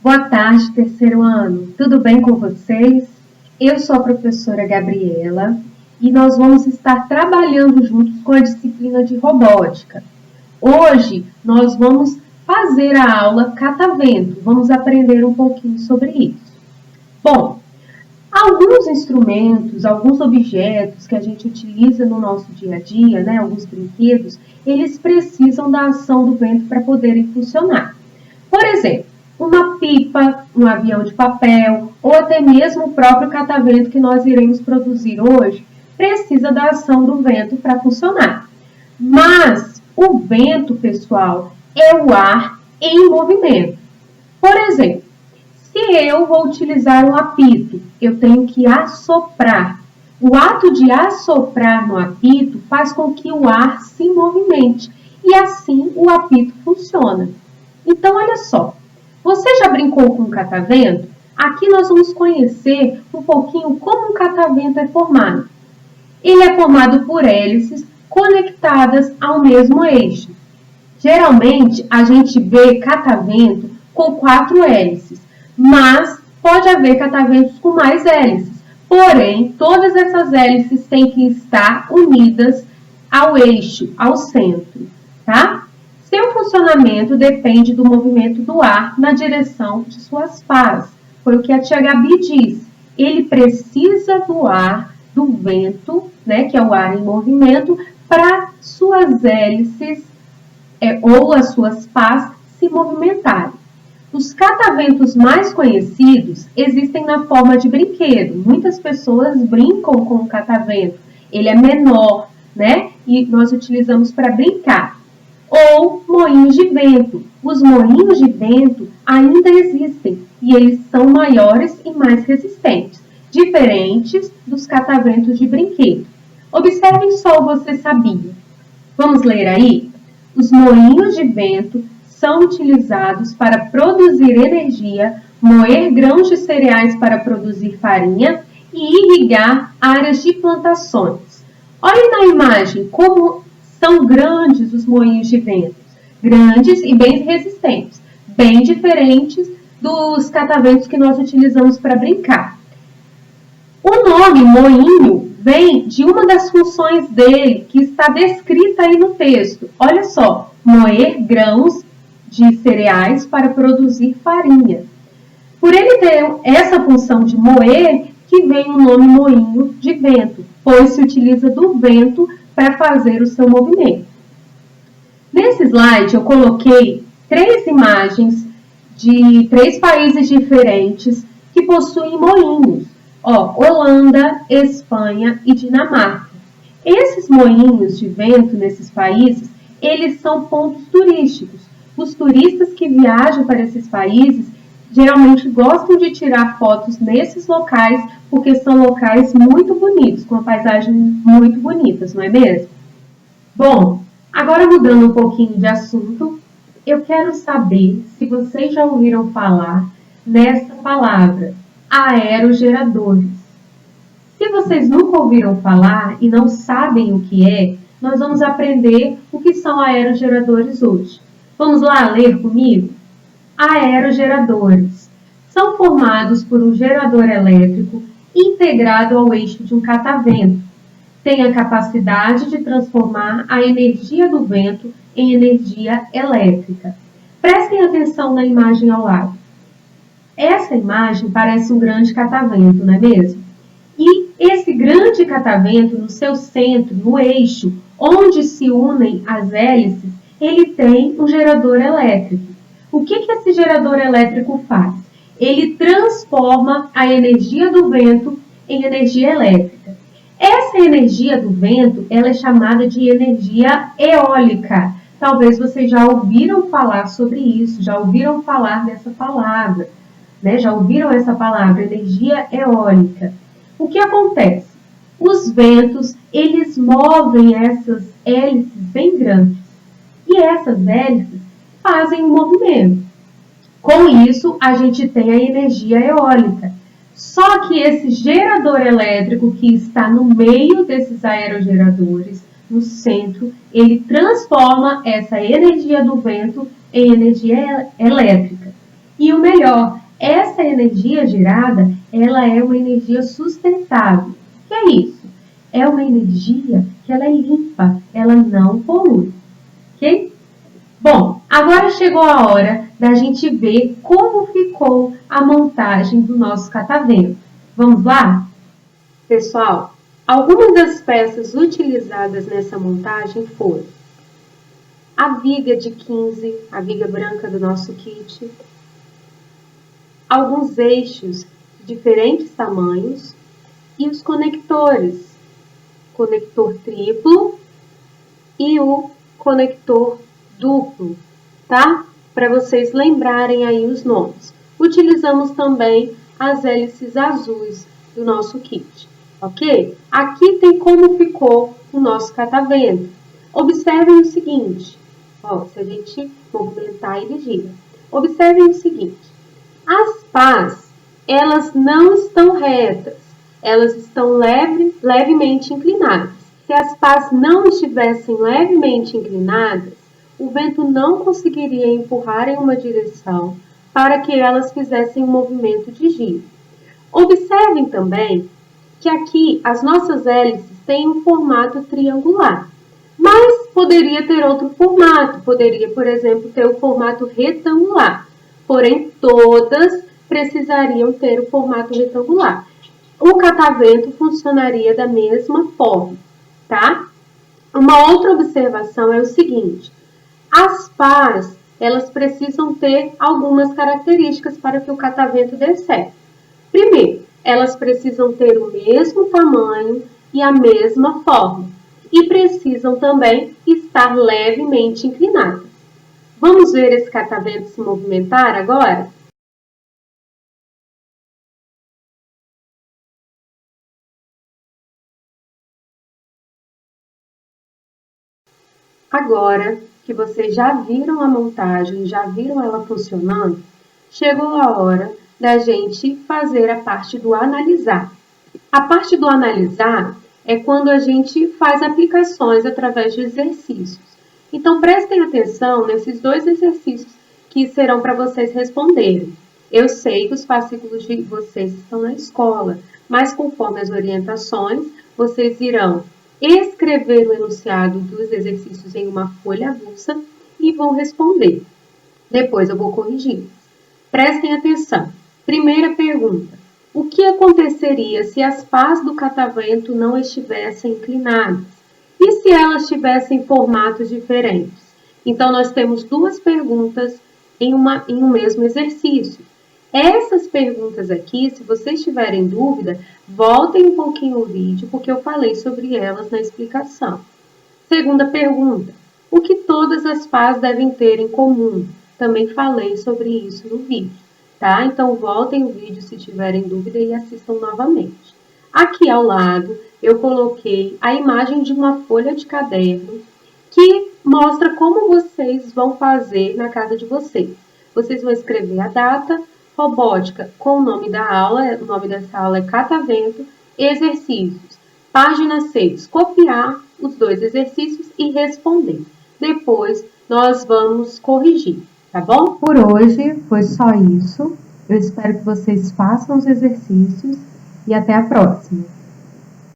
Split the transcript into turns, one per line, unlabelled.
Boa tarde, terceiro ano. Tudo bem com vocês? Eu sou a professora Gabriela e nós vamos estar trabalhando juntos com a disciplina de robótica. Hoje nós vamos fazer a aula catavento. Vamos aprender um pouquinho sobre isso. Bom, alguns instrumentos, alguns objetos que a gente utiliza no nosso dia a dia, alguns brinquedos, eles precisam da ação do vento para poderem funcionar. Por exemplo, uma pipa, um avião de papel ou até mesmo o próprio catavento que nós iremos produzir hoje precisa da ação do vento para funcionar. Mas o vento, pessoal, é o ar em movimento. Por exemplo, se eu vou utilizar um apito, eu tenho que assoprar. O ato de assoprar no apito faz com que o ar se movimente e assim o apito funciona. Então, olha só. Você já brincou com um catavento? Aqui nós vamos conhecer um pouquinho como um catavento é formado. Ele é formado por hélices conectadas ao mesmo eixo. Geralmente, a gente vê catavento com 4 hélices, mas pode haver cataventos com mais hélices. Porém, todas essas hélices têm que estar unidas ao eixo, ao centro, tá? Seu funcionamento depende do movimento do ar na direção de suas pás. Foi o que a tia Gabi disse. Ele precisa do ar, do vento, que é o ar em movimento, para suas hélices ou as suas pás se movimentarem. Os cataventos mais conhecidos existem na forma de brinquedo. Muitas pessoas brincam com o catavento. Ele é menor, e nós utilizamos para brincar. Ou moinhos de vento. Os moinhos de vento ainda existem e eles são maiores e mais resistentes, diferentes dos cataventos de brinquedo. Observem só o você sabia. Vamos ler aí? Os moinhos de vento são utilizados para produzir energia, moer grãos de cereais para produzir farinha e irrigar áreas de plantações. Olhem na imagem como são grandes os moinhos de vento, grandes e bem resistentes, bem diferentes dos cataventos que nós utilizamos para brincar. O nome moinho vem de uma das funções dele que está descrita aí no texto. Olha só, moer grãos de cereais para produzir farinha. Por ele ter essa função de moer, que vem o nome moinho de vento, pois se utiliza do vento para fazer o seu movimento. Nesse slide eu coloquei 3 imagens de 3 países diferentes que possuem moinhos. Holanda, Espanha e Dinamarca. Esses moinhos de vento nesses países, eles são pontos turísticos. Os turistas que viajam para esses países geralmente gostam de tirar fotos nesses locais porque são locais muito bonitos, com paisagens muito bonitas, não é mesmo? Bom, agora mudando um pouquinho de assunto, eu quero saber se vocês já ouviram falar nessa palavra, aerogeradores. Se vocês nunca ouviram falar e não sabem o que é, nós vamos aprender o que são aerogeradores hoje. Vamos lá ler comigo? Aerogeradores são formados por um gerador elétrico integrado ao eixo de um catavento. Tem a capacidade de transformar a energia do vento em energia elétrica. Prestem atenção na imagem ao lado. Essa imagem parece um grande catavento, não é mesmo? E esse grande catavento, no seu centro, no eixo, onde se unem as hélices, ele tem um gerador elétrico. O que esse gerador elétrico faz? Ele transforma a energia do vento em energia elétrica. Essa energia do vento, ela é chamada de energia eólica. Talvez vocês já ouviram falar sobre isso, já ouviram falar dessa palavra, Já ouviram essa palavra, energia eólica. O que acontece? Os ventos, eles movem essas hélices bem grandes. E essas hélices fazem um movimento. Com isso, a gente tem a energia eólica. Só que esse gerador elétrico que está no meio desses aerogeradores, no centro, ele transforma essa energia do vento em energia elétrica. E o melhor, essa energia gerada, ela é uma energia sustentável. O que é isso? É uma energia que ela é limpa, ela não polui, ok? Bom, agora chegou a hora da gente ver como ficou a montagem do nosso catavento. Vamos lá? Pessoal, algumas das peças utilizadas nessa montagem foram a viga de 15, a viga branca do nosso kit, alguns eixos de diferentes tamanhos e os conectores, conector triplo e o conector duplo, tá? Para vocês lembrarem aí os nomes. Utilizamos também as hélices azuis do nosso kit, ok? Aqui tem como ficou o nosso catavento. Observem o seguinte, ó, se a gente movimentar, ele gira. Observem o seguinte, as pás, elas não estão retas, elas estão levemente inclinadas. Se as pás não estivessem levemente inclinadas, o vento não conseguiria empurrar em uma direção para que elas fizessem um movimento de giro. Observem também que aqui as nossas hélices têm um formato triangular, mas poderia ter outro formato, poderia, por exemplo, ter o formato retangular, porém todas precisariam ter o formato retangular. O catavento funcionaria da mesma forma, tá? Uma outra observação é o seguinte, as pás, elas precisam ter algumas características para que o catavento dê certo. Primeiro, elas precisam ter o mesmo tamanho e a mesma forma. E precisam também estar levemente inclinadas. Vamos ver esse catavento se movimentar agora? Agora que vocês já viram a montagem, já viram ela funcionando, chegou a hora da gente fazer a parte do analisar. A parte do analisar é quando a gente faz aplicações através de exercícios. Então, prestem atenção nesses dois exercícios que serão para vocês responderem. Eu sei que os fascículos de vocês estão na escola, mas conforme as orientações, vocês irão escrever o enunciado dos exercícios em uma folha avulsa e vão responder. Depois eu vou corrigir. Prestem atenção. Primeira pergunta. O que aconteceria se as pás do catavento não estivessem inclinadas? E se elas tivessem formatos diferentes? Então, nós temos duas perguntas em um mesmo exercício. Essas perguntas aqui, se vocês tiverem dúvida, voltem um pouquinho o vídeo, porque eu falei sobre elas na explicação. Segunda pergunta. O que todas as pás devem ter em comum? Também falei sobre isso no vídeo, tá? Então, voltem o vídeo se tiverem dúvida e assistam novamente. Aqui ao lado, eu coloquei a imagem de uma folha de caderno que mostra como vocês vão fazer na casa de vocês. Vocês vão escrever a data, robótica com o nome da aula, o nome dessa aula é Catavento, exercícios. Página 6, copiar os dois exercícios e responder. Depois, nós vamos corrigir, tá bom? Por hoje, foi só isso. Eu espero que vocês façam os exercícios e até a próxima.